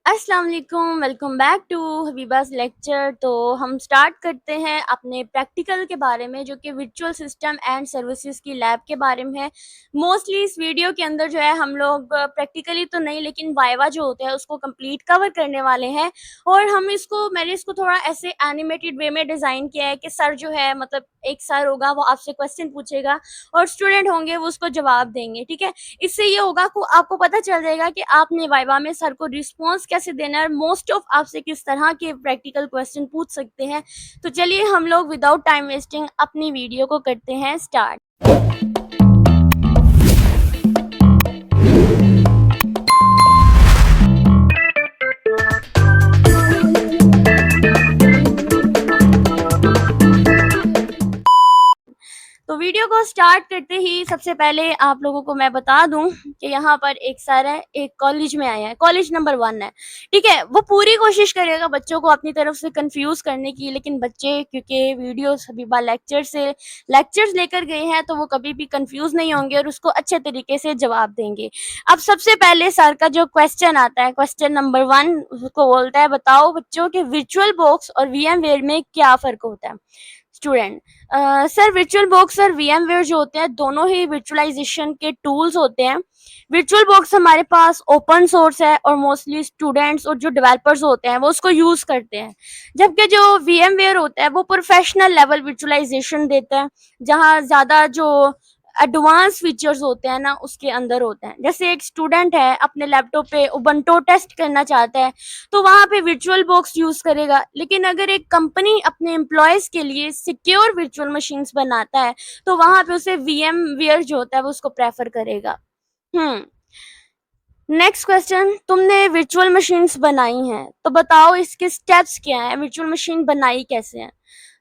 अस्सलाम वालेकुम, welcome back to हबीबास lecture. तो हम स्टार्ट करते हैं अपने प्रैक्टिकल के बारे में, जो कि वर्चुअल सिस्टम एंड सर्विसेज की लैब के बारे में है। मोस्टली इस वीडियो के अंदर जो है हम लोग प्रैक्टिकली तो नहीं, लेकिन वाइवा जो होता है उसको कंप्लीट कवर करने वाले हैं। और मैंने इसको थोड़ा ऐसे एनिमेटेड वे में डिज़ाइन किया है कि सर जो है, मतलब एक सर होगा, वो आपसे क्वेश्चन पूछेगा और स्टूडेंट होंगे वो उसको जवाब देंगे। ठीक है, इससे ये होगा को आपको पता चल जाएगा कि आपने वाइवा में सर को रिस्पॉन्स कैसे देना है और मोस्ट ऑफ आपसे किस तरह के प्रैक्टिकल क्वेश्चन पूछ सकते हैं। तो चलिए हम लोग विदाउट टाइम वेस्टिंग अपनी वीडियो को करते हैं स्टार्ट। तो वीडियो को स्टार्ट करते ही सबसे पहले आप लोगों को मैं बता दूं कि यहाँ पर एक सर है, एक कॉलेज में आया है, कॉलेज नंबर 1 है। ठीक है, वो पूरी कोशिश करेगा बच्चों को अपनी तरफ से कंफ्यूज करने की, लेकिन बच्चे क्योंकि वीडियोस हबीबा लेक्चर्स लेकर गए हैं तो वो कभी भी कंफ्यूज नहीं होंगे और उसको अच्छे तरीके से जवाब देंगे। अब सबसे पहले सर का जो क्वेश्चन आता है, क्वेश्चन नंबर 1 उसको बोलता है, बताओ बच्चों के वर्चुअल बॉक्स और वीएमवेयर में क्या फ़र्क होता है। स्टूडेंट: सर वर्चुअल बॉक्स और वीएमवेयर जो होते हैं दोनों ही वर्चुअलाइजेशन के टूल्स होते हैं। वर्चुअल बॉक्स हमारे पास ओपन सोर्स है और मोस्टली स्टूडेंट्स और जो डेवलपर्स होते हैं वो उसको यूज करते हैं, जबकि जो वीएमवेयर होता है वो प्रोफेशनल लेवल वर्चुअलाइजेशन देता है, जहाँ ज्यादा जो एडवांस फीचर्स होते हैं ना उसके अंदर होते हैं। जैसे एक स्टूडेंट है अपने लैपटॉप पे उबंटू टेस्ट करना चाहता है तो वहाँ पे वर्चुअल बॉक्स यूज करेगा, लेकिन अगर एक कंपनी अपने एम्प्लॉयज के लिए सिक्योर वर्चुअल मशीन्स बनाता है तो वहाँ पे उसे वीएम वेयर जो होता है वो उसको प्रेफर करेगा। नेक्स्ट क्वेश्चन: तुमने वर्चुअल मशीन्स बनाई हैं तो बताओ इसके स्टेप्स क्या हैं, वर्चुअल मशीन बनाई कैसे है।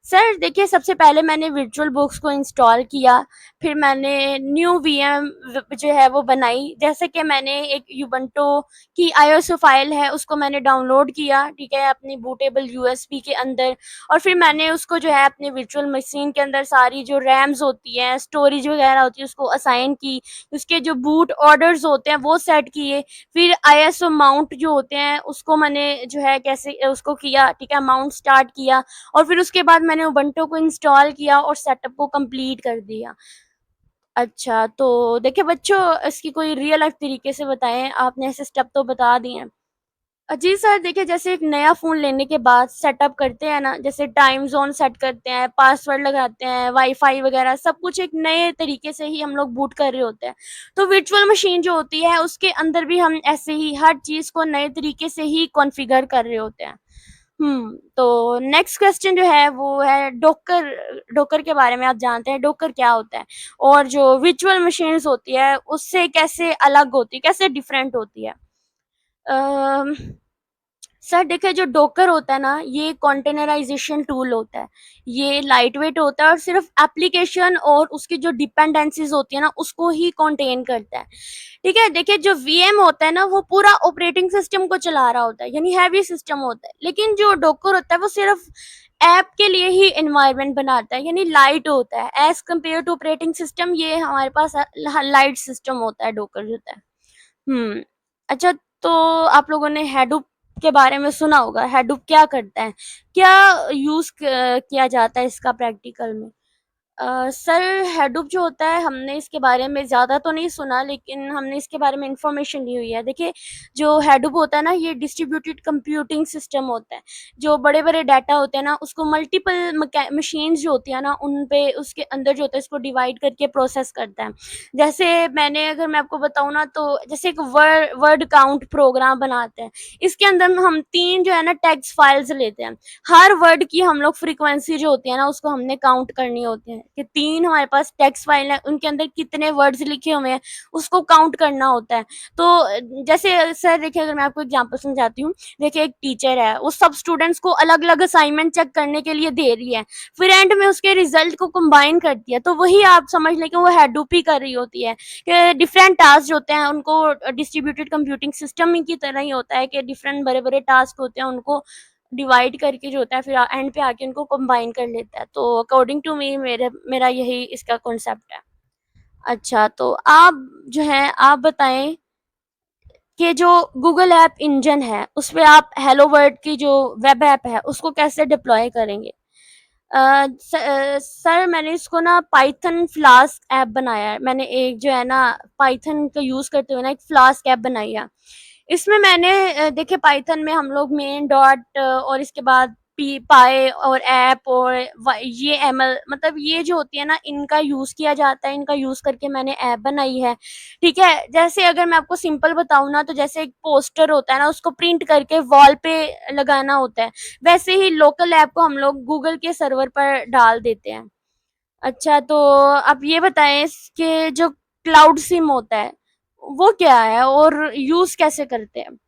सर देखिए, सबसे पहले मैंने वर्चुअल बॉक्स को इंस्टॉल किया, फिर मैंने न्यू वीएम जो है वो बनाई। जैसे कि मैंने एक यूबंटो की आईएसओ फाइल है उसको मैंने डाउनलोड किया, ठीक है, अपनी बूटेबल यूएसबी के अंदर। और फिर मैंने उसको जो है अपनी वर्चुअल मशीन के अंदर सारी जो रैम्स होती हैं, स्टोरेज वगैरह होती है, उसको असाइन की। उसके जो बूट ऑर्डर्स होते हैं वो सेट किए। फिर आईएसओ माउंट जो होते हैं उसको मैंने जो है कैसे उसको किया, ठीक है, माउंट स्टार्ट किया। और फिर उसके बाद मैंने उबंटू को इंस्टॉल किया और सेटअप को कंप्लीट कर दिया। अच्छा, तो देखिए बच्चों, इसकी कोई रियल लाइफ तरीके से बताएं, आपने ऐसे स्टेप तो बता दिए हैं। जी सर, देखिए जैसे एक नया फ़ोन लेने के बाद सेटअप करते हैं ना, जैसे टाइम ज़ोन सेट करते हैं, पासवर्ड लगाते हैं, वाईफ़ाई वगैरह सब कुछ एक नए तरीके से ही हम लोग बूट कर रहे होते हैं। तो वर्चुअल मशीन जो होती है उसके अंदर भी हम ऐसे ही हर चीज़ को नए तरीके से ही कॉन्फ़िगर कर रहे होते हैं। तो नेक्स्ट क्वेश्चन जो है वो है डोकर। डोकर के बारे में आप जानते हैं डोकर क्या होता है? और जो वर्चुअल मशीन्स होती है उससे कैसे अलग होती है, कैसे डिफरेंट होती है? अ सर देखिए, जो डोकर होता है ना ये कंटेनराइजेशन टूल होता है। ये लाइट वेट होता है और सिर्फ एप्लीकेशन और उसकी जो डिपेंडेंसीज होती है ना उसको ही कंटेन करता है। ठीक है, देखिए जो वीएम होता है ना वो पूरा ऑपरेटिंग सिस्टम को चला रहा होता है, यानी हैवी सिस्टम होता है, लेकिन जो डोकर होता है वो सिर्फ ऐप के लिए ही एनवायरनमेंट बनाता है, यानी लाइट होता है as compared to operating system. ये हमारे पास लाइट सिस्टम होता है डोकर जो होता है। हुँ। अच्छा, तो आप लोगों ने हैडूप के बारे में सुना होगा, हैडूप क्या करता है? क्या यूज़ क किया जाता है इसका प्रैक्टिकल में? सर हैडूप जो होता है हमने इसके बारे में ज़्यादा तो नहीं सुना, लेकिन हमने इसके बारे में इन्फॉर्मेशन ली हुई है। देखिए, जो हैडूप होता है ना ये डिस्ट्रीब्यूटेड कंप्यूटिंग सिस्टम होता है। जो बड़े-बड़े डाटा होते हैं ना उसको मल्टीपल मशीन्स जो होती है ना उन पे उसके अंदर जो होता है इसको डिवाइड करके प्रोसेस करता है। जैसे अगर मैं आपको बताऊँ ना तो जैसे एक वर्ड काउंट प्रोग्राम बनाते हैं। इसके अंदर हम 3 जो है ना टेक्स्ट फाइल्स लेते हैं। हर वर्ड की हम लोग फ्रीक्वेंसी जो होती है ना उसको हमने काउंट करनी होती है कि 3 हमारे पास टेक्स्ट फाइल है, उनके अंदर कितने वर्ड्स लिखे हुए हैं उसको काउंट करना होता है। तो जैसे सर देखिए, अगर मैं आपको एग्जांपल समझाती हूँ। देखिए एक टीचर है, वो सब स्टूडेंट्स को अलग-अलग असाइनमेंट चेक करने के लिए दे रही है। फिर एंड में उसके रिजल्ट को कंबाइन करती है, तो वही आप समझ लें कि वो हैडूप ही कर रही होती है कि डिफरेंट टास्क जो होते हैं उनको डिस्ट्रीब्यूटेड कंप्यूटिंग सिस्टम ही की तरह ही होता है कि डिफरेंट बड़े-बड़े टास्क होते हैं उनको डिवाइड करके जो होता है फिर एंड पे आके उनको कंबाइन कर लेता है। तो अकॉर्डिंग टू मी मेरे मेरा यही इसका कॉन्सेप्ट है। अच्छा, तो आप जो है आप बताएं कि जो गूगल ऐप इंजन है उस पे आप हेलो वर्ड की जो वेब ऐप है उसको कैसे डिप्लॉय करेंगे। सर मैंने इसको ना पाइथन फ्लास्क ऐप बनाया है। मैंने एक जो है ना पाइथन का यूज़ करते हुए ना एक फ्लास्क ऐप बनाई है। इसमें मैंने देखिए पाइथन में हम लोग मेन डॉट और इसके बाद पी पाई और ऐप और ये एमएल मतलब ये जो होती है ना इनका यूज़ किया जाता है। इनका यूज़ करके मैंने ऐप बनाई है। ठीक है, जैसे अगर मैं आपको सिंपल बताऊँ ना तो जैसे एक पोस्टर होता है ना उसको प्रिंट करके वॉल पे लगाना होता है, वैसे ही लोकल ऐप को हम लोग गूगल के सर्वर पर डाल देते हैं। अच्छा, तो आप ये बताएँ कि जो क्लाउड सिम होता है, वो क्या है और यूज़ कैसे करते हैं?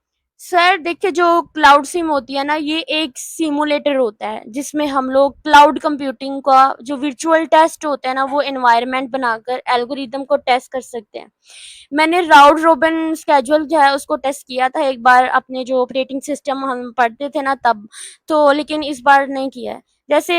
सर देखिए जो क्लाउड सिम होती है ना ये एक सिमुलेटर होता है जिसमें हम लोग क्लाउड कंप्यूटिंग का जो वर्चुअल टेस्ट होता है ना वो एनवायरनमेंट बनाकर एल्गोरिदम को टेस्ट कर सकते हैं। मैंने राउंड रोबिन स्केड्यूल जो है उसको टेस्ट किया था एक बार अपने जो ऑपरेटिंग सिस्टम हम पढ़ते थे ना तब, तो लेकिन इस बार नहीं किया है। जैसे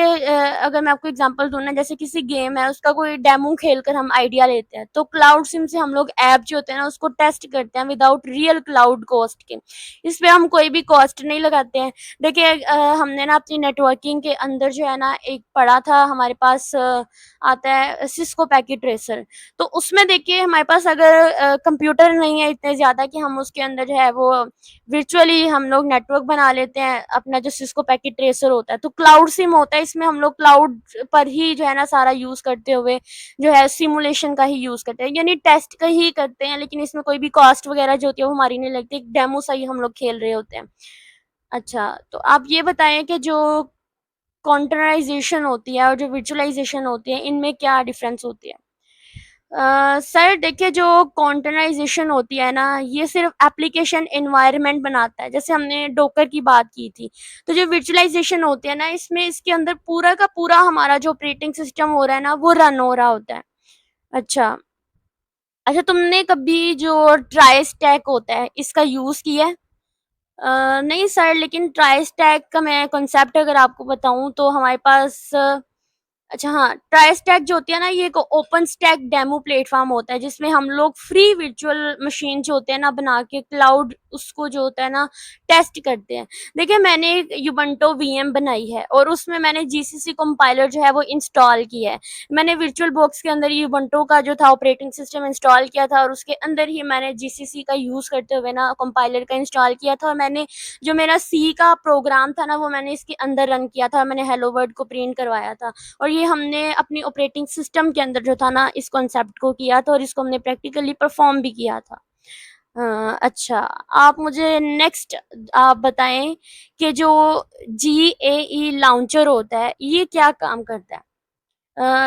अगर मैं आपको एग्जांपल दूँ ना जैसे किसी गेम है उसका कोई डेमो खेलकर हम आइडिया लेते हैं, तो क्लाउड सिम से हम लोग ऐप जो होते हैं ना उसको टेस्ट करते हैं विदाउट रियल क्लाउड कॉस्ट के। इसमें हम कोई भी कॉस्ट नहीं लगाते हैं। देखिए हमने ना अपनी नेटवर्किंग के अंदर जो है ना एक पढ़ा था हमारे पास आता है सिस्को पैकेट ट्रेसर। तो उसमें देखिए हमारे पास अगर कंप्यूटर नहीं है इतने ज़्यादा कि हम उसके अंदर जो है वो वर्चुअली हम लोग नेटवर्क बना लेते हैं अपना जो सिस्को पैकेट ट्रेसर होता है। तो क्लाउड सिम होता है इसमें हम लोग क्लाउड पर ही जो है ना सारा यूज़ करते हुए जो है सिमुलेशन का ही यूज़ करते हैं, यानी टेस्ट का ही करते हैं, लेकिन इसमें कोई भी कॉस्ट वगैरह जो होती है वो हमारी नहीं लगती, एक डेमो सा ही हम लोग खेल रहे होते हैं। अच्छा, तो आप ये बताएँ कि जो कॉन्टेनराइज़ेशन होती है और जो वर्चुअलाइज़ेशन होती है, इनमें क्या डिफ़रेंस होती है? सर देखिए जो कॉन्टेनराइज़ेशन होती है ना, ये सिर्फ़ एप्लीकेशन एनवायरनमेंट बनाता है। जैसे हमने डोकर की बात की थी, तो जो वर्चुअलाइज़ेशन होती है ना, इसमें इसके अंदर पूरा का पूरा हमारा जो ऑपरेटिंग सिस्टम हो रहा है ना, वो रन हो रहा होता है। अच्छा, अच्छा तुमने कभी जो ट्राई स्टैक होता है, इसका यूज़ किया है? नहीं सर, लेकिन ट्राई स्टैक का मैं कॉन्सेप्ट अगर आपको बताऊँ तो हमारे पास अच्छा हाँ, ट्राई स्टैक जो होती है ना ये एक ओपन स्टैक डेमो प्लेटफ़ॉर्म होता है जिसमें हम लोग फ्री वर्चुअल मशीन जो होते हैं ना बना के क्लाउड उसको जो होता है ना टेस्ट करते हैं। देखिए मैंने एक युबंटो वीएम बनाई है और उसमें मैंने जीसीसी कंपाइलर जो है वो इंस्टॉल किया है। मैंने वर्चुअल बॉक्स के अंदर युबंटो का जो था ऑपरेटिंग सिस्टम इंस्टॉल किया था और उसके अंदर ही मैंने जीसीसी का यूज़ करते हुए ना कंपाइलर का इंस्टॉल किया था और मैंने जो मेरा सी का प्रोग्राम था ना वो मैंने इसके अंदर रन किया था और मैंने हेलो वर्ल्ड को प्रिंट करवाया था। और ये हमने अपनी ऑपरेटिंग सिस्टम के अंदर जो था ना इस कॉन्सेप्ट को किया था और इसको हमने प्रैक्टिकली परफॉर्म भी किया था। अच्छा, आप मुझे नेक्स्ट आप बताएँ कि जो जीएई लॉन्चर होता है, ये क्या काम करता है?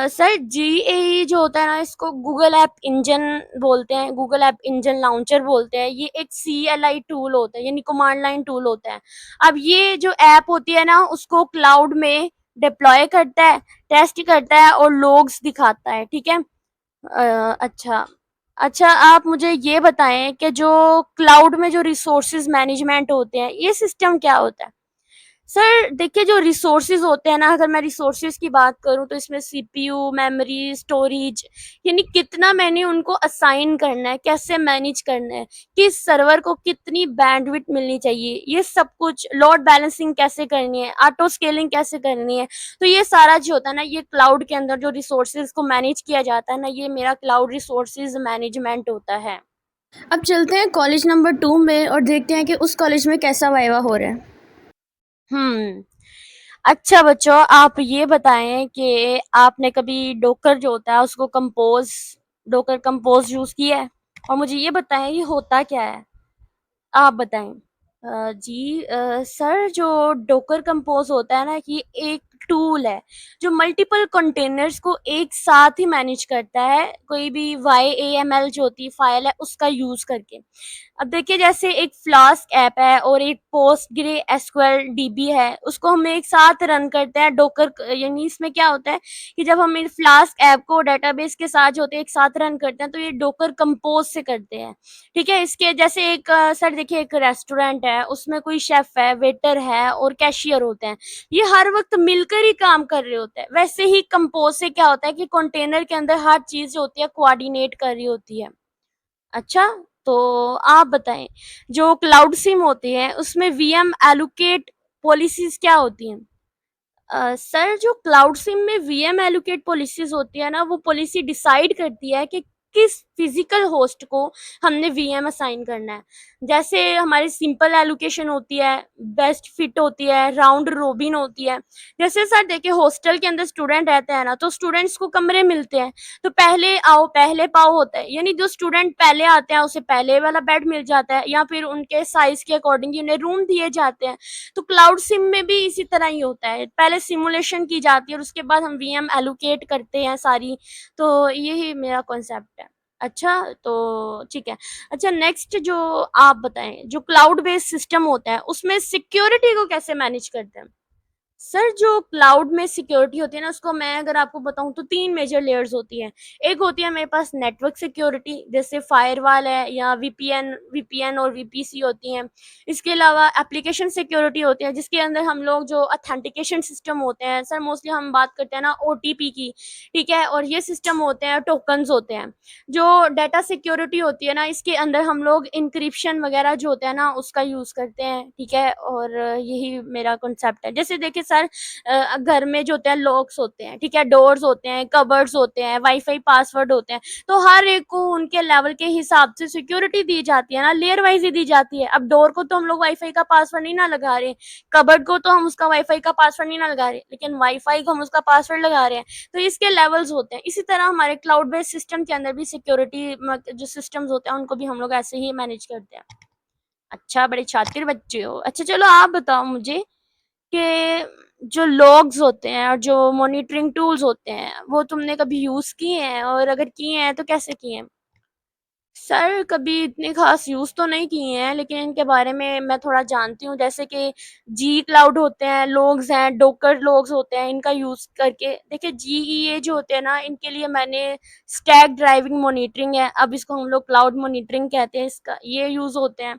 सर जीएई जो होता है ना इसको गूगल ऐप इंजन बोलते हैं, गूगल ऐप इंजन लॉन्चर बोलते हैं। ये एक सीएलआई टूल होता है यानी कमांड लाइन टूल होता है। अब ये जो ऐप होती है ना उसको क्लाउड में डिप्लॉय करता है, टेस्ट करता है और लोग्स दिखाता है, ठीक है? अच्छा। अच्छा आप मुझे ये बताएँ कि जो क्लाउड में जो रिसोर्सेज़ मैनेजमेंट होते हैं, ये सिस्टम क्या होता है? सर देखिए जो रिसोर्सेज होते हैं ना अगर मैं रिसोर्सेज की बात करूँ तो इसमें सीपीयू, मेमोरी, स्टोरेज यानी कितना मैंने उनको असाइन करना है, कैसे मैनेज करना है, किस सर्वर को कितनी बैंडविड्थ मिलनी चाहिए, ये सब कुछ लोड बैलेंसिंग कैसे करनी है, ऑटो स्केलिंग कैसे करनी है। तो ये सारा जो होता है ना ये क्लाउड के अंदर जो रिसोर्सेज को मैनेज किया जाता है ना ये मेरा क्लाउड रिसोर्सेज मैनेजमेंट होता है। अब चलते हैं कॉलेज नंबर 2 में और देखते हैं कि उस कॉलेज में कैसा वाइवा हो रहा है। हुँ। अच्छा बच्चों आप ये बताएँ कि आपने कभी डोकर जो होता है उसको डोकर कंपोज़ यूज़ किया है? और मुझे ये बताएँ ये होता क्या है? आप बताएँ। जी सर जो डोकर कंपोज़ होता है ना कि एक टूल है, जो मल्टीपल कंटेनर्स को एक साथ ही मैनेज करता है, कोई भी YAML जो होती है फ़ाइल है उसका यूज़ करके। अब देखिए जैसे एक फ्लास्क ऐप है और एक पोस्टग्रे एसक्यूएल डीबी है, उसको हम एक साथ रन करते हैं डोकर यानी इसमें क्या होता है कि जब हम इस फ्लास्क ऐप को डेटाबेस के साथ जो होते हैं एक साथ रन करते हैं तो ये डोकर कंपोज़ से करते हैं। ठीक है? इसके जैसे एक सर देखिए एक रेस्टोरेंट है, उसमें कोई शेफ़ है, वेटर है और कैशियर होते हैं। ये हर वक़्त मिलकर ही काम कर रहे होते हैं। वैसे ही कंपोज़ से क्या होता है कि कंटेनर के अंदर हर चीज़ जो होती है कोऑर्डिनेट कर रही होती है। अच्छा, तो आप बताएं, जो क्लाउड सिम होती है उसमें वीएम एलोकेट पॉलिसीज क्या होती हैं? सर, जो क्लाउड सिम में वीएम एलोकेट पॉलिसीज होती है ना, वो पॉलिसी डिसाइड करती है कि किस फिजिकल होस्ट को हमने वीएम असाइन करना है। जैसे हमारी सिंपल एलोकेशन होती है, बेस्ट फिट होती है, राउंड रोबिन होती है। जैसे सर देखिए, हॉस्टल के अंदर स्टूडेंट रहते हैं ना, तो स्टूडेंट्स को कमरे मिलते हैं, तो पहले आओ पहले पाओ होता है, यानी जो स्टूडेंट पहले आते हैं उसे पहले वाला बेड मिल जाता है, या फिर उनके साइज के अकॉर्डिंग उन्हें रूम दिए जाते हैं। तो क्लाउड सिम में भी इसी तरह ही होता है, पहले सिमुलेशन की जाती है और उसके बाद हम वीएम एलोकेट करते हैं सारी। तो यही मेरा कॉन्सेप्ट है। अच्छा, तो ठीक है। अच्छा, नेक्स्ट जो आप बताएं, जो क्लाउड बेस्ड सिस्टम होता है उसमें सिक्योरिटी को कैसे मैनेज करते हैं? सर, जो क्लाउड में सिक्योरिटी होती है ना, उसको मैं अगर आपको बताऊं तो 3 मेजर लेयर्स होती हैं। एक होती है मेरे पास नेटवर्क सिक्योरिटी, जैसे फायरवॉल है या वीपीएन और वीपीसी होती हैं। इसके अलावा एप्लीकेशन सिक्योरिटी होती है, जिसके अंदर हम लोग जो ऑथेंटिकेशन सिस्टम होते हैं, सर मोस्टली हम बात करते हैं ना ओटीपी की, ठीक है, और ये सिस्टम होते हैं, टोकन्स होते हैं। जो डाटा सिक्योरिटी होती है ना, इसके अंदर हम लोग इंक्रिप्शन वगैरह जो होता है ना, उसका यूज करते हैं, ठीक है। और यही मेरा कॉन्सेप्ट है। जैसे देखिए सर, घर में जो होते हैं लॉक्स होते हैं, ठीक है, डोर्स होते हैं, कबर्ड्स होते हैं, वाईफाई पासवर्ड होते हैं, तो हर एक को उनके लेवल के हिसाब से सिक्योरिटी दी जाती है ना, लेयर वाइज ही दी जाती है। अब डोर को तो हम लोग वाईफाई का पासवर्ड नहीं ना लगा रहे, कबर्ड को तो हम उसका वाईफाई का पासवर्ड नहीं ना लगा रहे, लेकिन वाईफाई को हम उसका पासवर्ड लगा रहे हैं। तो इसके लेवल्स होते हैं। इसी तरह हमारे क्लाउड बेस्ड सिस्टम के अंदर भी सिक्योरिटी जो सिस्टम्स होते हैं उनको भी हम लोग ऐसे ही मैनेज करते हैं। अच्छा, बड़े शातिर बच्चे हो। अच्छा चलो, आप बताओ मुझे कि जो लॉग्स होते हैं और जो मॉनिटरिंग टूल्स होते हैं वो तुमने कभी यूज किए हैं, और अगर किए हैं तो कैसे किए हैं? सर, कभी इतने खास यूज तो नहीं किए हैं, लेकिन इनके बारे में मैं थोड़ा जानती हूँ। जैसे कि जी क्लाउड होते हैं, लोग्स हैं, डोकर लोग्स होते हैं, इनका यूज करके देखिए, जीईए जो होते हैं ना, इनके लिए मैंने स्टैक ड्राइविंग मॉनिटरिंग है, अब इसको हम लोग क्लाउड मॉनिटरिंग कहते हैं, इसका ये यूज होते हैं।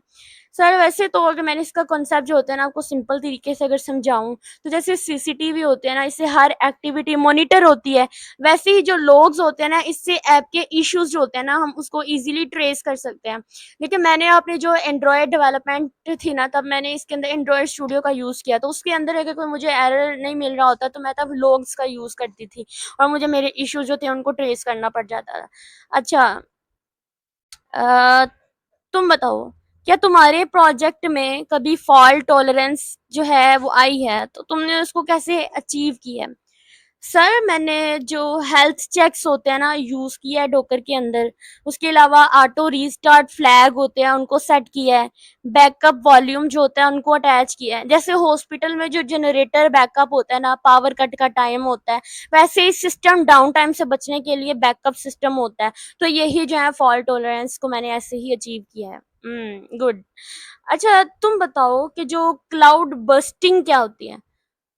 सर वैसे तो अगर मैंने इसका कॉन्सेप्ट जो होता है ना आपको सिंपल तरीके से अगर समझाऊं, तो जैसे सीसीटीवी होते हैं ना, इससे हर एक्टिविटी मॉनिटर होती है। वैसे ही जो लोग्स होते हैं ना, इससे ऐप के इश्यूज जो होते हैं ना, हम उसको इजीली ट्रेस कर सकते हैं। देखिए, मैंने अपने जो एंड्रॉयड डेवलपमेंट थी ना, तब मैंने इसके अंदर एंड्रॉयड स्टूडियो का यूज किया, तो उसके अंदर अगर कोई मुझे एरर नहीं मिल रहा होता तो मैं तब लोग्स का यूज करती थी, और मुझे मेरे इश्यूज जो थे उनको ट्रेस करना पड़ जाता था। अच्छा, अ, तुम बताओ, क्या तुम्हारे प्रोजेक्ट में कभी फॉल्ट टॉलरेंस जो है वो आई है, तो तुमने उसको कैसे अचीव किया है? सर, मैंने जो हेल्थ चेक्स होते हैं ना यूज किया है डॉकर के अंदर। उसके अलावा ऑटो रीस्टार्ट फ्लैग होते हैं, उनको सेट किया है। बैकअप वॉल्यूम जो होता है उनको अटैच किया है। जैसे हॉस्पिटल में जो जनरेटर बैकअप होता है ना, पावर कट का टाइम होता है, वैसे ही सिस्टम डाउन टाइम से बचने के लिए बैकअप सिस्टम होता है। तो यही जो है फॉल्ट टॉलरेंस को मैंने ऐसे ही अचीव किया है। गुड। अच्छा, तुम बताओ कि जो क्लाउड बस्टिंग क्या होती है?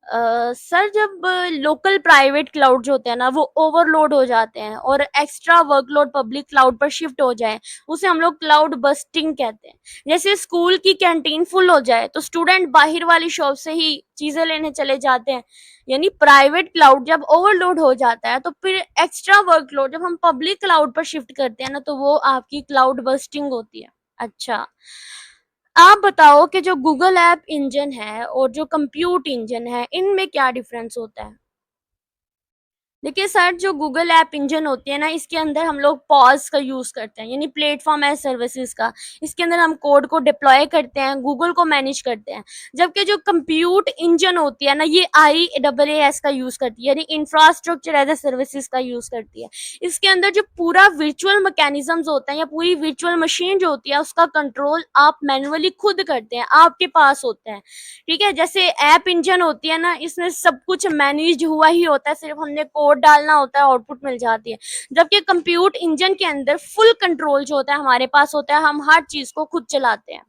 सर, जब लोकल प्राइवेट क्लाउड जो होते हैं ना वो ओवरलोड हो जाते हैं और एक्स्ट्रा वर्कलोड पब्लिक क्लाउड पर शिफ्ट हो जाए, उसे हम लोग क्लाउड बस्टिंग कहते हैं। जैसे स्कूल की कैंटीन फुल हो जाए तो स्टूडेंट बाहर वाली शॉप से ही चीजें लेने चले जाते हैं। यानी प्राइवेट क्लाउड जब ओवरलोड हो जाता है तो फिर एक्स्ट्रा वर्कलोड जब हम पब्लिक क्लाउड पर शिफ्ट करते हैं ना, तो वो आपकी क्लाउड बस्टिंग होती है। अच्छा, आप बताओ कि जो गूगल ऐप इंजन है और जो कंप्यूट इंजन है, इनमें क्या डिफरेंस होता है? देखिए सर, जो गूगल ऐप इंजन होती है ना, इसके अंदर हम लोग पॉज का यूज करते हैं, यानी प्लेटफॉर्म एज सर्विसेज का। इसके अंदर हम कोड को डिप्लॉय करते हैं, गूगल को मैनेज करते हैं। जबकि जो कंप्यूट इंजन होती है ना, ये IaaS का यूज करती है, यानी इंफ्रास्ट्रक्चर एज ए सर्विसेज का यूज करती है। इसके अंदर जो पूरा वर्चुअल मैकेनिज्म्स होता है या पूरी वर्चुअल मशीन जो होती है, उसका कंट्रोल आप मैनुअली खुद करते हैं, आपके पास होता है। ठीक है, जैसे ऐप इंजन होती है ना, इसमें सब कुछ मैनेज हुआ ही होता है, सिर्फ हमने कोड डालना होता है, आउटपुट मिल जाती है। जबकि कंप्यूट इंजन के अंदर फुल कंट्रोल जो होता है हमारे पास होता है, हम हर चीज को खुद चलाते हैं।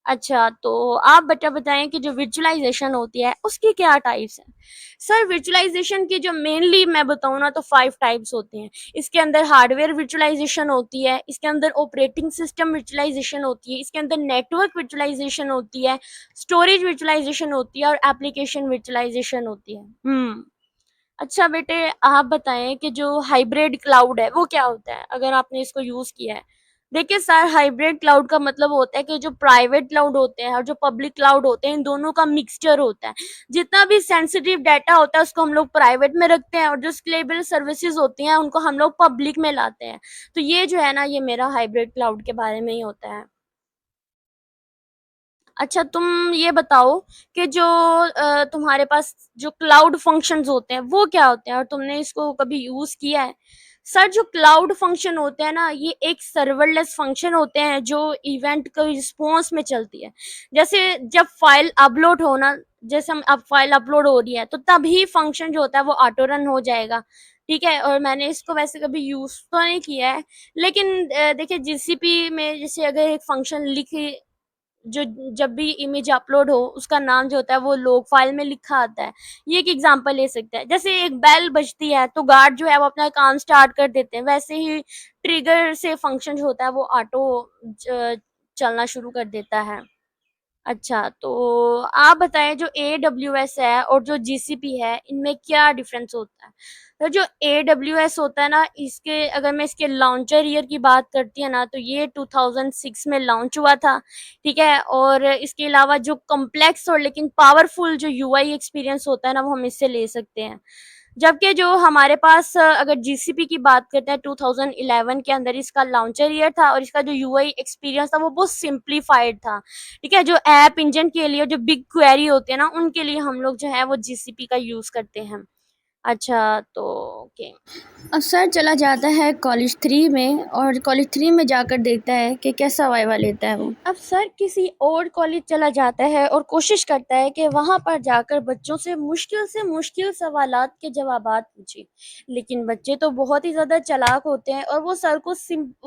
अच्छा, तो आप बच्चा बताएं कि जो विजुअलाइजेशन होती है उसकी क्या टाइप्स हैं? सर, विजुअलाइजेशन की जो मेनली मैं बताऊं ना तो 5 टाइप्स होते हैं। इसके अंदर हार्डवेयर विजुअलाइजेशन होती है, इसके अंदर ऑपरेटिंग सिस्टम विजुअलाइजेशन होती है, इसके अंदर नेटवर्क विजुअलाइजेशन होती है, स्टोरेज विजुअलाइजेशन होती है, और एप्लीकेशन विजुअलाइजेशन होती है। अच्छा बेटे, आप बताएं कि जो हाइब्रिड क्लाउड है वो क्या होता है, अगर आपने इसको यूज किया है? देखिए सर, हाइब्रिड क्लाउड का मतलब होता है कि जो प्राइवेट क्लाउड होते हैं और जो पब्लिक क्लाउड होते हैं, इन दोनों का मिक्सचर होता है। जितना भी सेंसिटिव डाटा होता है उसको हम लोग प्राइवेट में रखते हैं और जो स्केलेबल सर्विसेज होती हैं उनको हम लोग पब्लिक में लाते हैं। तो ये जो है ना, ये मेरा हाइब्रिड क्लाउड के बारे में ही होता है। अच्छा, तुम ये बताओ कि जो तुम्हारे पास जो क्लाउड फंक्शंस होते हैं वो क्या होते हैं और तुमने इसको कभी यूज किया है? सर, जो क्लाउड फंक्शन होते हैं ना, ये एक सर्वरलेस फंक्शन होते हैं जो इवेंट के रिस्पॉन्स में चलती है। जैसे जब फाइल अपलोड होना, जैसे हम अब फाइल अपलोड हो रही है तो तभी फंक्शन जो होता है वो ऑटो रन हो जाएगा। ठीक है, और मैंने इसको वैसे कभी यूज तो नहीं किया है, लेकिन देखिए जीसीपी में जैसे अगर एक फंक्शन लिखे, जो जब भी इमेज अपलोड हो उसका नाम जो होता है वो लोग फाइल में लिखा आता है। ये एक एग्जांपल ले सकते हैं। जैसे एक बेल बजती है तो गार्ड जो है वो अपना काम स्टार्ट कर देते हैं, वैसे ही ट्रिगर से फंक्शन जो होता है वो ऑटो चलना शुरू कर देता है। अच्छा, तो आप बताएं जो AWS है और जो GCP है इनमें क्या डिफरेंस होता है? तो जो AWS होता है ना, इसके अगर मैं इसके लॉन्चर ईयर की बात करती है ना, तो ये 2006 में लॉन्च हुआ था। ठीक है, और इसके अलावा जो कॉम्प्लेक्स और लेकिन पावरफुल जो यूआई एक्सपीरियंस होता है ना, वो हम इससे ले सकते हैं। जबकि जो हमारे पास अगर जीसीपी की बात करते हैं, 2011 के अंदर इसका लॉन्चर ईयर था और इसका जो यूआई एक्सपीरियंस था वो बहुत सिंप्लीफाइड था। ठीक है, जो ऐप इंजन के लिए जो बिग क्वेरी होती है ना, उनके लिए हम लोग जो है वो जीसीपी का यूज करते हैं। अच्छा, तो ओके। अब सर चला जाता है कॉलेज 3 में और कॉलेज 3 में जाकर देखता है कि कैसा वाइवा लेता है वो। अब सर किसी और कॉलेज चला जाता है और कोशिश करता है कि वहाँ पर जाकर बच्चों से मुश्किल सवालात के जवाबात पूछे। लेकिन बच्चे तो बहुत ही ज़्यादा चालाक होते हैं और वो सर को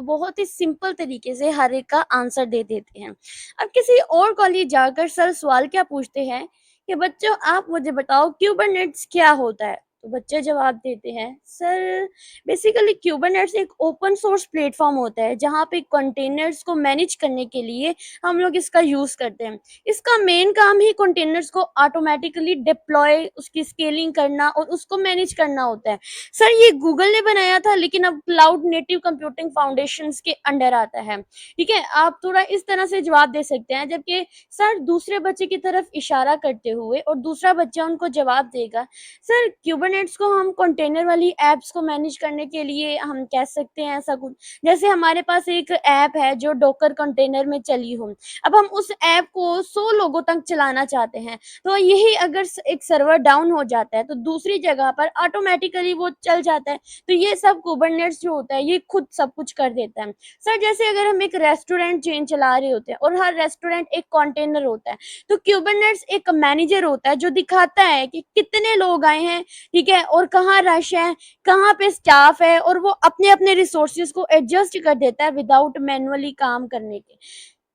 बहुत ही सिंपल तरीके से हर एक का आंसर दे देते हैं। अब किसी और कॉलेज जाकर सर सवाल क्या पूछते हैं कि बच्चों आप मुझे बताओ क्यूबरनेट्स क्या होता है? तो बच्चे जवाब देते हैं, सर बेसिकली क्यूबरनेट्स एक ओपन सोर्स प्लेटफॉर्म होता है जहाँ पे कंटेनर्स को मैनेज करने के लिए हम लोग इसका यूज करते हैं। इसका मेन काम ही कंटेनर्स को ऑटोमेटिकली डिप्लॉय, उसकी स्केलिंग करना और उसको मैनेज करना होता है। सर ये गूगल ने बनाया था लेकिन अब क्लाउड नेटिव कंप्यूटिंग फाउंडेशन के अंडर आता है। ठीक है, आप थोड़ा इस तरह से जवाब दे सकते हैं, जबकि सर दूसरे बच्चे की तरफ इशारा करते हुए और दूसरा बच्चा उनको जवाब देगा, सर क्यूबरनेट्स को हम कंटेनर वाली एप्स को मैनेज करने के लिए हम कह सकते हैं ऐसा कुछ। जैसे हमारे पास एक ऐप है जो डॉकर कंटेनर में चली हो, अब हम उस ऐप को 100 लोगों तक चलाना चाहते हैं, तो यही अगर एक सर्वर डाउन हो जाता है तो दूसरी जगह पर ऑटोमेटिकली वो चल जाता है। तो ये सब कुबरनेट्स जो होता है ये खुद सब कुछ कर देता है। सर जैसे अगर हम एक रेस्टोरेंट चेन चला रहे होते हैं और हर रेस्टोरेंट एक कंटेनर होता है, तो क्यूबरनेट्स एक मैनेजर होता है जो दिखाता है कि कितने लोग आए हैं, ठीक है, और कहाँ रश है, कहाँ पे स्टाफ है, और वो अपने अपने रिसोर्सेज को एडजस्ट कर देता है विदाउट मैनुअली काम करने के।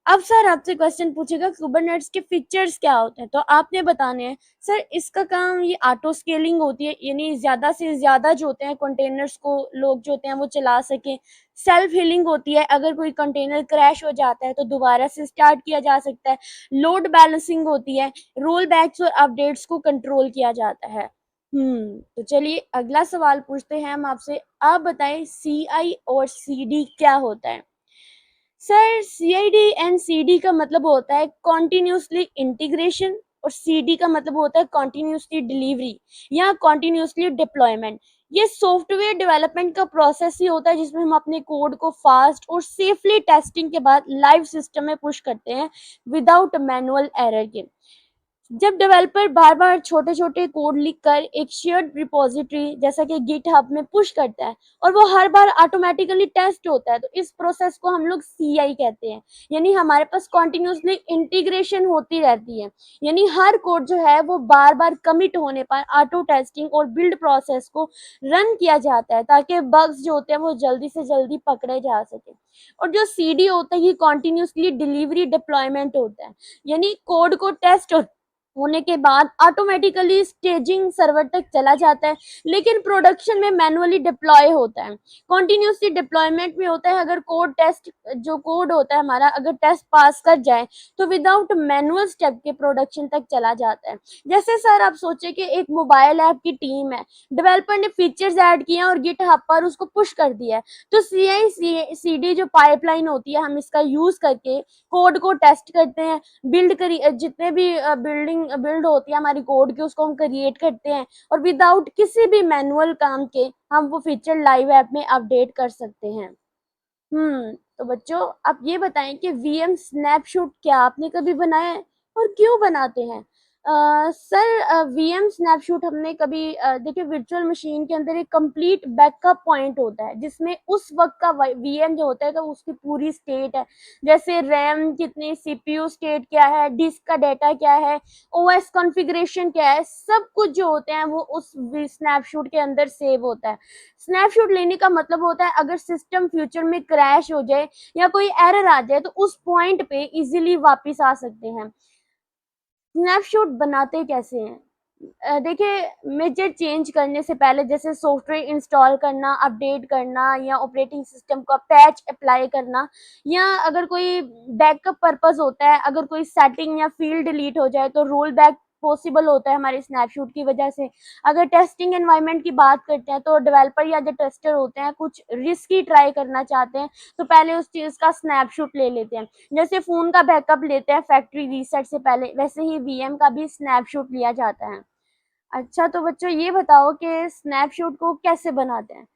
अब सर आपसे क्वेश्चन पूछेगा कुबरनेट्स के फीचर्स क्या होते हैं, तो आपने बताने हैं। सर इसका काम ये ऑटो स्केलिंग होती है, यानी ज्यादा से ज्यादा जो होते हैं कंटेनर्स को लोग जो होते हैं वो चला सके। सेल्फ हीलिंग होती है, अगर कोई कंटेनर क्रैश हो जाता है तो दोबारा से स्टार्ट किया जा सकता है। लोड बैलेंसिंग होती है, रोल बैक्स और अपडेट्स को कंट्रोल किया जाता है। तो चलिए अगला सवाल पूछते हैं हम आपसे। आप बताएं CI और CD क्या होता है? सर CID एंड CD का मतलब होता है कॉन्टिन्यूसली इंटीग्रेशन और CD का मतलब होता है कॉन्टिन्यूसली डिलीवरी या कॉन्टिन्यूसली डिप्लॉयमेंट। ये सॉफ्टवेयर डेवलपमेंट का प्रोसेस ही होता है जिसमें हम अपने कोड को फास्ट और सेफली टेस्टिंग के बाद लाइव सिस्टम में पुश करते हैं विदाउट मैनुअल एरर के। जब डेवलपर बार बार छोटे छोटे कोड लिखकर एक शेयर्ड रिपोजिटरी जैसा कि गिटहब में पुश करता है और वो हर बार ऑटोमेटिकली टेस्ट होता है, तो इस प्रोसेस को हम लोग CI कहते हैं। यानी हमारे पास कॉन्टिन्यूसली इंटीग्रेशन होती रहती है, यानी हर कोड जो है वो बार बार कमिट होने पर ऑटो टेस्टिंग और बिल्ड प्रोसेस को रन किया जाता है ताकि बग्स जो होते हैं वो जल्दी से जल्दी पकड़े जा सके। और जो CD होता है ये कॉन्टिन्यूसली डिलीवरी डिप्लॉयमेंट होता है, यानी कोड को टेस्ट होने के बाद ऑटोमेटिकली स्टेजिंग सर्वर तक चला जाता है, लेकिन प्रोडक्शन में मैनुअली डिप्लॉय होता है। कॉन्टिन्यूसली डिप्लॉयमेंट में होता है, अगर कोड टेस्ट जो कोड होता है हमारा अगर टेस्ट पास कर जाए तो विदाउट मैनुअल स्टेप के प्रोडक्शन तक चला जाता है। जैसे सर आप सोचे कि एक मोबाइल ऐप की टीम है, डेवलपर ने फीचर्स ऐड किए और गिटहब पर उसको पुश कर दिया है, तो CI/CD जो पाइपलाइन होती है हम इसका यूज करके कोड को टेस्ट करते हैं, बिल्ड करी जितने भी बिल्ड होती है हमारी कोड की उसको हम क्रिएट करते हैं, और विदाउट किसी भी मैनुअल काम के हम वो फीचर लाइव ऐप में अपडेट कर सकते हैं। तो बच्चों आप ये बताएं कि वीएम स्नैपशॉट क्या आपने कभी बनाया है और क्यों बनाते हैं? सर वीएम स्नैपशॉट हमने कभी देखिए वर्चुअल मशीन के अंदर एक कंप्लीट बैकअप पॉइंट होता है जिसमें उस वक्त का वीएम जो होता है तो उसकी पूरी स्टेट है, जैसे रैम कितनी, सीपीयू स्टेट क्या है, डिस्क का डाटा क्या है, ओएस कॉन्फ़िगरेशन क्या है, सब कुछ जो होते हैं वो उस स्नैपशॉट के अंदर सेव होता है। स्नैपशॉट लेने का मतलब होता है अगर सिस्टम फ्यूचर में क्रैश हो जाए या कोई एरर आ जाए तो उस पॉइंट पे इजीली वापस आ सकते हैं। स्नैपशॉट बनाते कैसे हैं? देखिए मेजर चेंज करने से पहले जैसे सॉफ्टवेयर इंस्टॉल करना, अपडेट करना या ऑपरेटिंग सिस्टम का पैच अप्लाई करना, या अगर कोई बैकअप पर्पस होता है, अगर कोई सेटिंग या फील्ड डिलीट हो जाए तो रोल बैक पॉसिबल होता है हमारे स्नैपशॉट की वजह से। अगर टेस्टिंग एनवायरनमेंट की बात करते हैं तो डेवलपर या जो टेस्टर होते हैं कुछ रिस्की ट्राई करना चाहते हैं तो पहले उस चीज़ का स्नैपशॉट ले लेते हैं। जैसे फ़ोन का बैकअप लेते हैं फैक्ट्री रीसेट से पहले, वैसे ही वीएम का भी स्नैपशॉट लिया जाता है। अच्छा तो बच्चों ये बताओ कि स्नैपशॉट को कैसे बनाते हैं?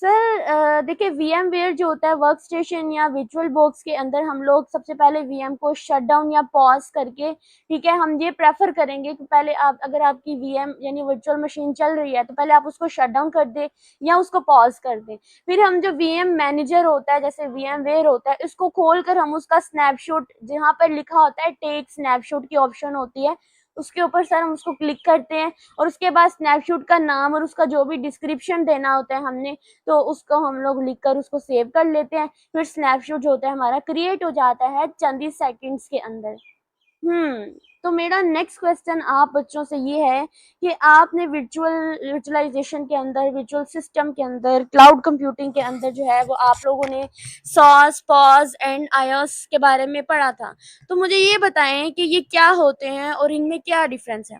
सर देखिए वीएमवेयर जो होता है वर्क स्टेशन या वर्चुअल बॉक्स के अंदर हम लोग सबसे पहले वीएम को शट डाउन या पॉज करके, ठीक है, हम ये प्रेफर करेंगे कि पहले आप अगर आपकी वीएम यानी वर्चुअल मशीन चल रही है तो पहले आप उसको शट डाउन कर दें या उसको पॉज कर दें। फिर हम जो वीएम मैनेजर होता है जैसे वीएमवेयर होता है इसको खोल कर हम उसका स्नैपशॉट जहाँ पर लिखा होता है टेक स्नैपशॉट की ऑप्शन होती है उसके ऊपर सर हम उसको क्लिक करते हैं, और उसके बाद स्नैपशॉट का नाम और उसका जो भी डिस्क्रिप्शन देना होता है हमने तो उसको हम लोग लिख कर उसको सेव कर लेते हैं। फिर स्नैपशॉट जो होता है हमारा क्रिएट हो जाता है चंद ही सेकंड्स के अंदर। हम्म तो मेरा नेक्स्ट क्वेश्चन आप बच्चों से ये है कि आपने वर्चुअलाइजेशन के अंदर, वर्चुअल सिस्टम के अंदर, क्लाउड कंप्यूटिंग के अंदर जो है वो आप लोगों ने सॉस पॉज एंड आईओएस के बारे में पढ़ा था, तो मुझे ये बताएं कि ये क्या होते हैं और इनमें क्या डिफरेंस है?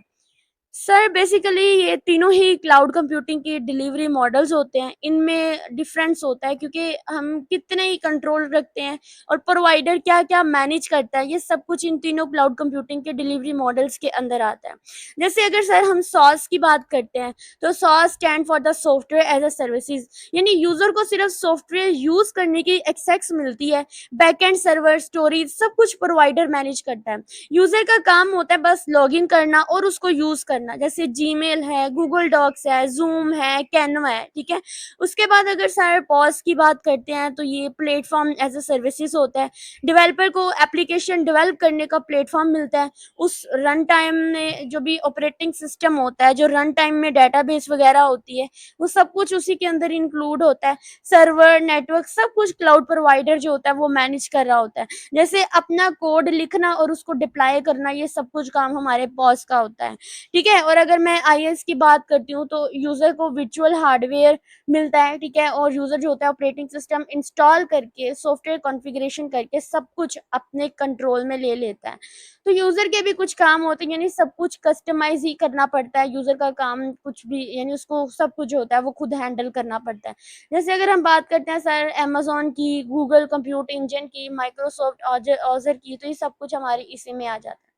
सर बेसिकली ये तीनों ही क्लाउड कंप्यूटिंग की डिलीवरी मॉडल्स होते हैं, इनमें डिफरेंस होता है क्योंकि हम कितने ही कंट्रोल रखते हैं और प्रोवाइडर क्या क्या मैनेज करता है, ये सब कुछ इन तीनों क्लाउड कंप्यूटिंग के डिलीवरी मॉडल्स के अंदर आता है। जैसे अगर सर हम सॉस की बात करते हैं तो SaaS stand for the software as a services, यानी यूजर को सिर्फ सॉफ्टवेयर यूज करने की एक्सेस मिलती है, बैकएंड सर्वर स्टोरेज सब कुछ प्रोवाइडर मैनेज करता है। यूजर का काम होता है बस लॉगिन करना और उसको यूज करना, जैसे जीमेल है, गूगल डॉक्स है, जूम है, कैनवा है, ठीक है। उसके बाद अगर सर पॉज की बात करते हैं तो ये प्लेटफॉर्म एज अ सर्विसेज होता है, डेवलपर को एप्लीकेशन डेवलप करने का प्लेटफॉर्म मिलता है, उस रन टाइम में जो भी ऑपरेटिंग सिस्टम होता है, जो रन टाइम में डेटाबेस वगैरह होती है वो सब कुछ उसी के अंदर इंक्लूड होता है। सर्वर नेटवर्क सब कुछ क्लाउड प्रोवाइडर जो होता है वो मैनेज कर रहा होता है, जैसे अपना कोड लिखना और उसको डिप्लॉय करना ये सब कुछ काम हमारे पॉज का होता है, ठीक है। और अगर मैं आईएएस की बात करती हूँ तो यूजर को वर्चुअल हार्डवेयर मिलता है, ठीक है, और यूजर जो होता है ऑपरेटिंग सिस्टम इंस्टॉल करके सॉफ्टवेयर कॉन्फ़िगरेशन करके सब कुछ अपने कंट्रोल में ले लेता है। तो यूजर के भी कुछ काम होते हैं, यानी सब कुछ कस्टमाइज ही करना पड़ता है, यूजर का काम कुछ भी यानी उसको सब कुछ होता है वो खुद हैंडल करना पड़ता है। जैसे अगर हम बात करते हैं सर अमेज़न की, गूगल कंप्यूट इंजन की, माइक्रोसॉफ्ट ऑज़र की, तो ये सब कुछ हमारे इसी में आ जाता है।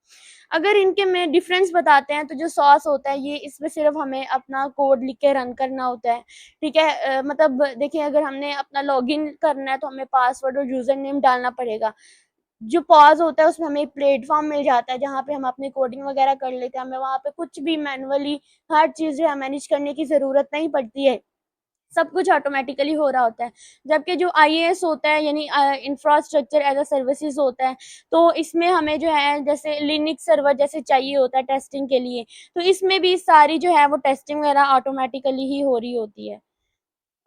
अगर इनके में डिफरेंस बताते हैं तो जो सॉस होता है ये इसमें सिर्फ हमें अपना कोड लिख के रन करना होता है, ठीक है। मतलब देखिए अगर हमने अपना लॉगिन करना है तो हमें पासवर्ड और यूजर नेम डालना पड़ेगा। जो पॉज होता है उसमें हमें प्लेटफॉर्म मिल जाता है जहाँ पे हम अपनी कोडिंग वगैरह कर लेते हैं, हमें वहाँ पे कुछ भी मैनुअली हर चीज़ जो है मैनेज करने की ज़रूरत नहीं पड़ती है, सब कुछ ऑटोमेटिकली हो रहा होता है। जबकि जो आईएएस होता है यानी इंफ्रास्ट्रक्चर एज़ अ सर्विसेज़ होता है, तो इसमें हमें जो है जैसे लिनक्स सर्वर जैसे चाहिए होता है टेस्टिंग के लिए, तो इसमें भी सारी जो है वो टेस्टिंग वगैरह ऑटोमेटिकली ही हो रही होती है।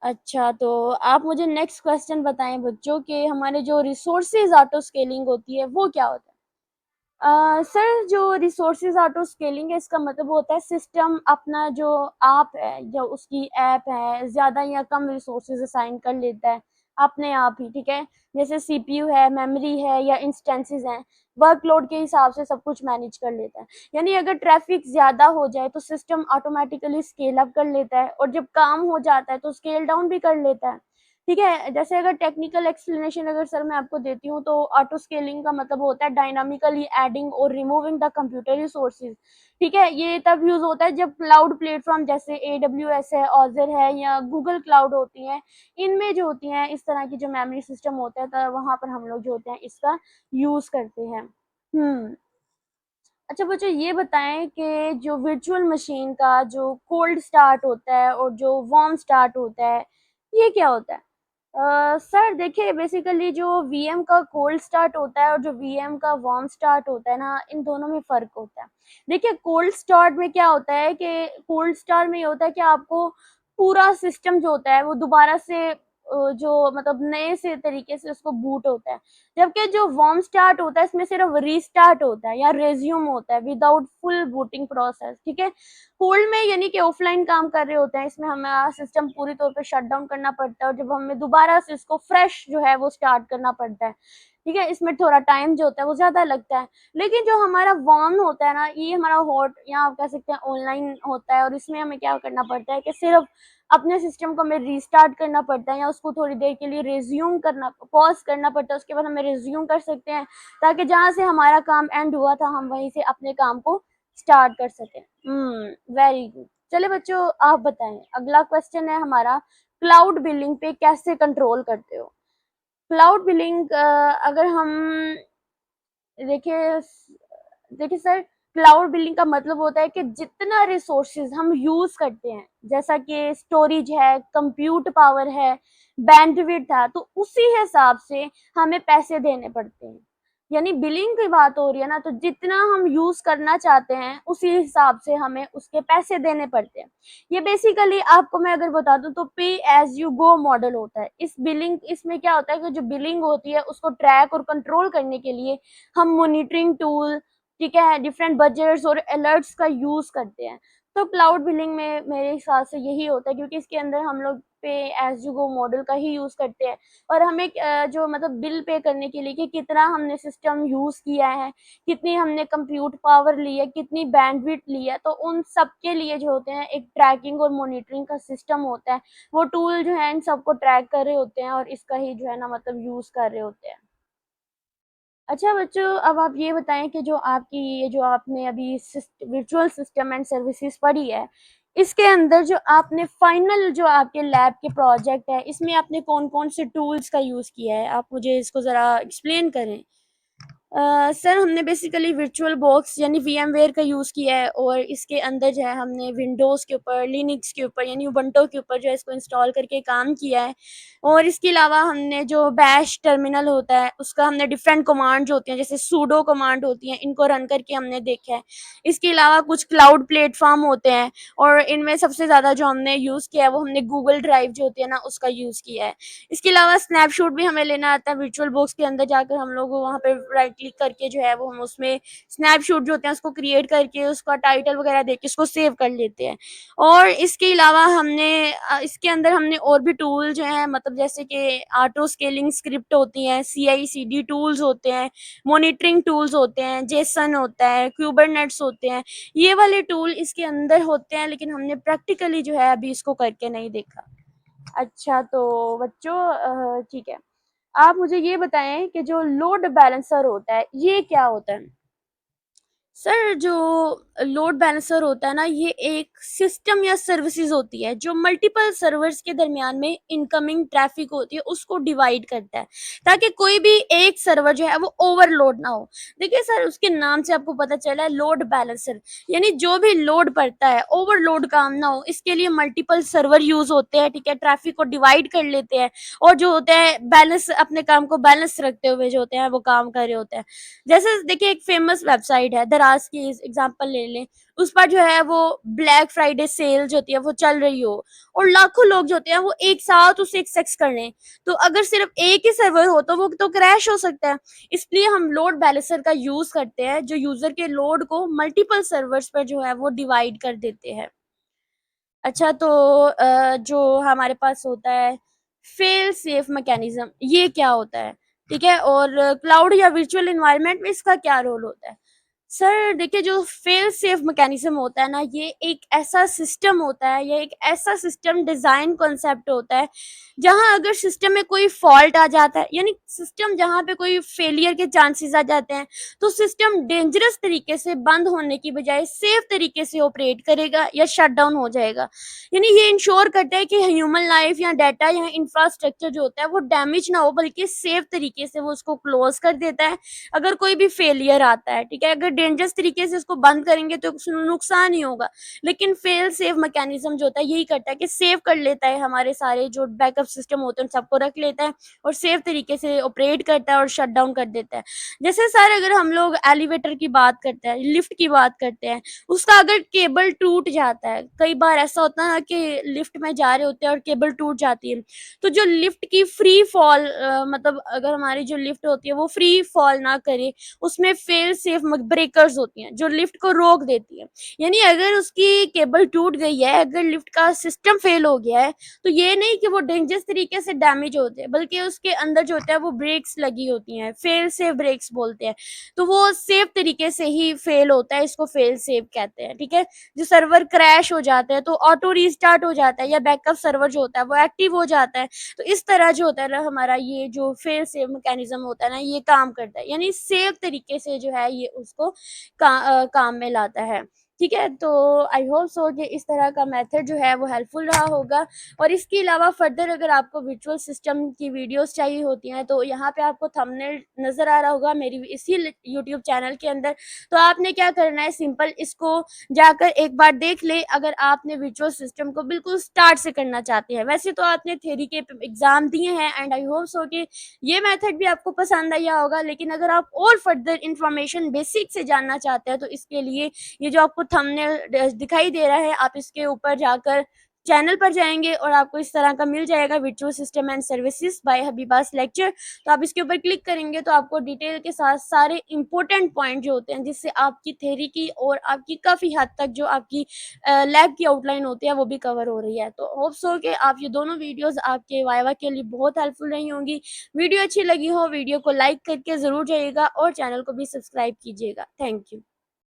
अच्छा, तो आप मुझे नेक्स्ट क्वेश्चन बताएँ बच्चों कि हमारे जो रिसोर्सेज़ ऑटो स्केलिंग होती है वो क्या होता है? सर जो रिसोर्सेज ऑटो स्केलिंग है इसका मतलब होता है सिस्टम अपना जो आप है जो उसकी ऐप है ज़्यादा या कम रिसोर्सेज असाइन कर लेता है अपने आप ही, ठीक है। जैसे सीपीयू है, मेमोरी है या इंस्टेंसेस हैं, वर्कलोड के हिसाब से सब कुछ मैनेज कर लेता है। यानी अगर ट्रैफिक ज़्यादा हो जाए तो सिस्टम ऑटोमेटिकली स्केल अप कर लेता है और जब काम हो जाता है तो स्केल डाउन भी कर लेता है, ठीक है। जैसे अगर टेक्निकल एक्सप्लेनेशन अगर सर मैं आपको देती हूँ तो ऑटो स्केलिंग का मतलब होता है डायनामिकली एडिंग और रिमूविंग द कंप्यूटर रिसोर्सेज, ठीक है। ये तब यूज होता है जब क्लाउड प्लेटफॉर्म जैसे AWS है, ऑजर है या गूगल क्लाउड होती हैं, इनमें जो होती हैं इस तरह की जो मेमोरी सिस्टम होता है तो वहां पर हम लोग जो होते हैं इसका यूज करते हैं। हम्म। अच्छा बच्चों ये बताएं कि जो वर्चुअल मशीन का जो कोल्ड स्टार्ट होता है और जो वार्म स्टार्ट होता है ये क्या होता है? सर देखिए बेसिकली जो वीएम का कोल्ड स्टार्ट होता है और जो वीएम का वार्म स्टार्ट होता है ना इन दोनों में फ़र्क होता है। देखिए कोल्ड स्टार्ट में क्या होता है कि कोल्ड स्टार्ट में ये होता है कि आपको पूरा सिस्टम जो होता है वो दोबारा से जो मतलब नए से तरीके से उसको बूट होता है। जबकि जो वार्म स्टार्ट होता है इसमें सिर्फ रीस्टार्ट होता है या रेज्यूम होता है विदाउट फुल बूटिंग प्रोसेस, ठीक है। कोल्ड में यानी कि ऑफलाइन काम कर रहे होते हैं, इसमें हमारा सिस्टम पूरी तौर पे शट डाउन करना पड़ता है और जब हमें दोबारा से इसको फ्रेश जो है वो स्टार्ट करना पड़ता है, ठीक है। इसमें थोड़ा टाइम जो होता है वो ज़्यादा लगता है। लेकिन जो हमारा वार्म होता है ना ये हमारा हॉट या आप कह सकते हैं ऑनलाइन होता है और इसमें हमें क्या करना पड़ता है कि सिर्फ अपने सिस्टम को हमें रीस्टार्ट करना पड़ता है या उसको थोड़ी देर के लिए रिज्यूम करना पॉज़ करना पड़ता है, उसके बाद हमें रिज्यूम कर सकते हैं ताकि जहाँ से हमारा काम एंड हुआ था हम वहीं से अपने काम को स्टार्ट कर सकें। Very good. चलिए बच्चों आप बताएं अगला क्वेश्चन है हमारा क्लाउड बिलिंग पे कैसे कंट्रोल करते हो? क्लाउड बिलिंग अगर हम देखिए देखिए सर क्लाउड बिलिंग का मतलब होता है कि जितना रिसोर्सेज हम यूज करते हैं जैसा कि स्टोरेज है, कंप्यूट पावर है, बैंडविड्थ है, तो उसी हिसाब से हमें पैसे देने पड़ते हैं। यानी बिलिंग की बात हो रही है ना तो जितना हम यूज करना चाहते हैं उसी हिसाब से हमें उसके पैसे देने पड़ते हैं। ये बेसिकली आपको मैं अगर बता दूं तो पे एज यू गो मॉडल होता है। इस बिलिंग इसमें क्या होता है कि जो बिलिंग होती है उसको ट्रैक और कंट्रोल करने के लिए हम मॉनिटरिंग टूल, ठीक है, डिफरेंट बजट्स और अलर्ट्स का यूज करते हैं। तो क्लाउड बिलिंग में मेरे हिसाब से यही होता है क्योंकि इसके अंदर हम लोग पे एज यू गो मॉडल का ही यूज करते हैं और हमें जो मतलब बिल पे करने के लिए कि कितना हमने सिस्टम यूज किया है, कितनी हमने कंप्यूट पावर ली है, कितनी बैंडविड्थ ली है, तो उन सब के लिए जो होते हैं एक ट्रैकिंग और मॉनिटरिंग का सिस्टम होता है। वो टूल जो है इन सबको ट्रैक कर रहे होते हैं और इसका ही जो है ना मतलब यूज कर रहे होते हैं। अच्छा बच्चों अब आप ये बताएं कि जो आपकी ये जो आपने अभी वर्चुअल सिस्टम एंड सर्विसेज पढ़ी है इसके अंदर जो आपने फाइनल जो आपके लैब के प्रोजेक्ट है इसमें आपने कौन कौन से टूल्स का यूज़ किया है, आप मुझे इसको ज़रा एक्सप्लेन करें। सर हमने बेसिकली वर्चुअल बॉक्स यानी वीएमवेयर का यूज़ किया है और इसके अंदर जो है हमने विंडोज़ के ऊपर, लिनक्स के ऊपर यानी उबंटू के ऊपर जो है इसको इंस्टॉल करके काम किया है। और इसके अलावा हमने जो बैश टर्मिनल होता है उसका हमने डिफरेंट कमांड जो होती हैं जैसे सूडो कमांड होती हैं इनको रन करके हमने देखा है। इसके अलावा कुछ क्लाउड प्लेटफॉर्म होते हैं और इनमें सबसे ज़्यादा जो हमने यूज़ किया है वो हमने गूगल ड्राइव जो होती है ना उसका यूज़ किया है। इसके अलावा स्नैपशॉट भी हमें लेना आता है वर्चुअल बॉक्स के अंदर जाकर हम लोग वहाँ पे राइट क्लिक करके जो है वो हम उसमें स्नैपशॉट जो होते हैं उसको क्रिएट करके उसका टाइटल वगैरह देके उसको सेव कर लेते हैं। और इसके अलावा हमने इसके अंदर हमने और भी टूल जो है मतलब जैसे कि ऑटो स्केलिंग स्क्रिप्ट होती हैं, CI/CD टूल्स होते हैं, मॉनिटरिंग टूल्स होते हैं, जेसन होता है, क्यूबरनेट्स होते हैं, ये वाले टूल इसके अंदर होते हैं लेकिन हमने प्रैक्टिकली जो है अभी इसको करके नहीं देखा। अच्छा तो बच्चों ठीक है। आप मुझे ये बताएं कि जो लोड बैलेंसर होता है ये क्या होता है? सर जो लोड बैलेंसर होता है ना ये एक सिस्टम या सर्विसेज होती है जो मल्टीपल सर्वर्स के दरमियान में इनकमिंग ट्रैफिक होती है उसको डिवाइड करता है ताकि कोई भी एक सर्वर जो है वो ओवरलोड ना हो। देखिए सर उसके नाम से आपको पता चला है लोड बैलेंसर यानी जो भी लोड पड़ता है ओवरलोड काम ना हो इसके लिए मल्टीपल सर्वर यूज होते हैं, ठीक है, ट्रैफिक को डिवाइड कर लेते हैं और जो होते हैं बैलेंस अपने काम को बैलेंस रखते हुए जो होते हैं वो काम कर रहे होते हैं। जैसे देखिए एक फेमस वेबसाइट है द क्लास की एग्जांपल ले लें, उस पर जो है वो ब्लैक फ्राइडे सेल जो होती है वो चल रही हो और लाखों लोग जो होते हैं वो एक साथ उसे एक्सेस कर लें, तो अगर सिर्फ एक ही सर्वर हो तो वो तो क्रैश हो सकता है। इसलिए हम लोड बैलेंसर का यूज करते हैं, जो यूजर के लोड को मल्टीपल सर्वर्स पर जो है वो डिवाइड कर देते हैं। अच्छा, तो जो हमारे पास होता है फेल सेफ मैकेनिज्म, ये क्या होता है? ठीक है, और क्लाउड या वर्चुअल एनवायरनमेंट में इसका क्या रोल होता है? सर देखिए, जो फेल सेफ मैकेनिज्म होता है ना, ये एक ऐसा सिस्टम होता है, ये एक ऐसा सिस्टम डिजाइन कॉन्सेप्ट होता है जहां अगर सिस्टम में कोई फॉल्ट आ जाता है, यानी सिस्टम जहां पे कोई फेलियर के चांसेस आ जाते हैं, तो सिस्टम डेंजरस तरीके से बंद होने की बजाय सेफ तरीके से ऑपरेट करेगा या शट डाउन हो जाएगा। यानी ये इंश्योर करता है कि ह्यूमन लाइफ या डाटा या इंफ्रास्ट्रक्चर जो होता है वो डैमेज ना हो, बल्कि सेफ तरीके से वो उसको क्लोज कर देता है अगर कोई भी फेलियर आता है। ठीक है, अगर डेंजरस तरीके से इसको बंद करेंगे तो नुकसान ही होगा, लेकिन फेल सेफ मैकेनिज्म जो होता है यही करता है कि सेव कर लेता है, हमारे सारे जो बैकअप सिस्टम होते हैं उन सबको रख लेता है और सेफ तरीके से ऑपरेट करता है और शट डाउन कर देता है। जैसे सर अगर हम लोग एलिवेटर की बात करते हैं, लिफ्ट की बात करते हैं, उसका अगर केबल टूट जाता है, कई बार ऐसा होता है ना कि लिफ्ट में जा रहे होते हैं और केबल टूट जाती है, तो जो लिफ्ट की फ्री फॉल मतलब अगर हमारी जो लिफ्ट होती है वो फ्री फॉल ना करे, उसमें फेल सेफ ब्रेकर्स होती हैं जो लिफ्ट को रोक देती है। यानी अगर उसकी केबल टूट गई है, अगर लिफ्ट का सिस्टम फेल हो गया है, तो ये नहीं कि वो डेंजरस तरीके से डैमेज होते हैं, बल्कि उसके अंदर जो होता है वो ब्रेक्स लगी होती हैं, फेल सेफ ब्रेक्स बोलते हैं, तो वो सेफ तरीके से ही फेल होता है, इसको फेल सेफ कहते हैं। ठीक है, जो सर्वर क्रैश हो जाता है तो ऑटो रीस्टार्ट हो जाता है, या बैकअप सर्वर जो होता है वो एक्टिव हो जाता है। तो इस तरह जो होता है ना, हमारा ये जो फेल सेफ मैकेनिज्म होता है ना, ये काम करता है, यानी सेफ तरीके से जो है ये उसको काम में लाता है। ठीक है, तो आई होप सो कि इस तरह का मेथड जो है वो हेल्पफुल रहा होगा। और इसके अलावा फर्दर अगर आपको वर्चुअल सिस्टम की वीडियोस चाहिए होती हैं, तो यहाँ पे आपको थंबनेल नज़र आ रहा होगा मेरी इसी यूट्यूब चैनल के अंदर। तो आपने क्या करना है, सिंपल इसको जाकर एक बार देख ले, अगर आपने वर्चुअल सिस्टम को बिल्कुल स्टार्ट से करना चाहते हैं। वैसे तो आपने थ्योरी के एग्जाम दिए हैं, एंड आई होप सो कि ये मेथड भी आपको पसंद आया होगा, लेकिन अगर आप और फर्दर इंफॉर्मेशन बेसिक से जानना चाहते हैं, तो इसके लिए ये जो आपको थंबनेल दिखाई दे रहा है, आप इसके ऊपर जाकर चैनल पर जाएंगे और आपको इस तरह का मिल जाएगा, virtual system and services by Habiba's lecture. तो आप इसके ऊपर क्लिक करेंगे तो आपको डिटेल के साथ सारे इंपॉर्टेंट पॉइंट जो होते हैं, जिससे आपकी थ्योरी की और आपकी काफ़ी हद तक जो आपकी लैब की आउटलाइन होती है वो भी कवर हो रही है। तो होप सो कि आप ये दोनों वीडियोस आपके वाइवा के लिए बहुत हेल्पफुल रही होंगी। वीडियो अच्छी लगी हो, वीडियो को लाइक करके ज़रूर जाइएगा और चैनल को भी सब्सक्राइब कीजिएगा। Thank you.